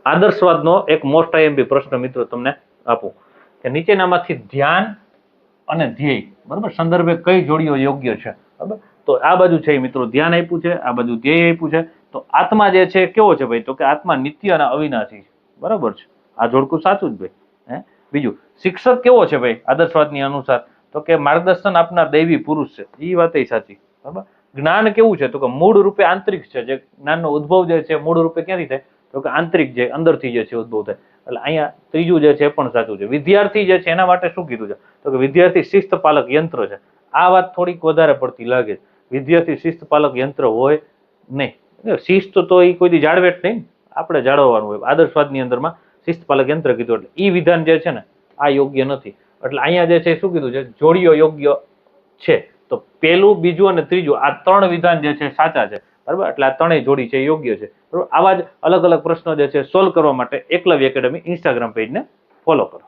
આદર્શવાદનો એક most IMP પ્રશ્ન મિત્રો તમને આપું કે નીચેનામાંથી ધ્યાન અને ધ્યેય બરાબર સંદર્ભે કઈ જોડીઓ યોગ્ય છે બરાબર. તો આ બાજુ છે મિત્રો ધ્યાન આપ્યું છે, આ બાજુ ધ્યેય આપ્યું છે. તો આત્મા જે છે કેવો છે ભાઈ? તો કે આત્મા નિત્ય અને અવિનાશી છે. બરાબર છે, આ જોડકું સાચું જ ભાઈ. બીજું શિક્ષક કેવો છે ભાઈ આદર્શવાદની અનુસાર? તો કે માર્ગદર્શન આપનાર દૈવી પુરુષ છે. એ વાત સાચી બરાબર. જ્ઞાન કેવું છે? તો કે મૂળ રૂપે આંતરિક છે. જે જ્ઞાનનો ઉદ્ભવ જે છે મૂળ રૂપે ક્યાંથી થાય? તો કે આંતરિક જે અંદરથી જે છે ઉદ્ભવ થાય. એટલે અહીંયા ત્રીજું જે છે એ પણ સાચું છે. વિદ્યાર્થી જે છે એના માટે શું કીધું છે? તો કે વિદ્યાર્થી શિસ્ત પાલક યંત્ર છે. આ વાત થોડીક વધારે પડતી લાગે. વિદ્યાર્થી શિસ્ત પાલક યંત્ર હોય નહીં. શિસ્ત તો એ કોઈ દી જાળવે જ નહીં, આપણે જાળવવાનું હોય. આદર્શવાદની અંદરમાં શિસ્ત પાલક યંત્ર કીધું એટલે એ વિધાન જે છે ને આ યોગ્ય નથી. એટલે અહીંયા જે છે શું કીધું છે? જોડીઓ યોગ્ય છે. તો પહેલું, બીજું અને ત્રીજું આ ત્રણ વિધાન જે છે સાચા છે બરાબર. એટલે આ ત્રણેય જોડી છે યોગ્ય છે બરાબર. આવા જ અલગ અલગ પ્રશ્નો જે છે સોલ્વ કરવા માટે એકલવ્ય એકેડમી ઇન્સ્ટાગ્રામ પેજને ફોલો કરો.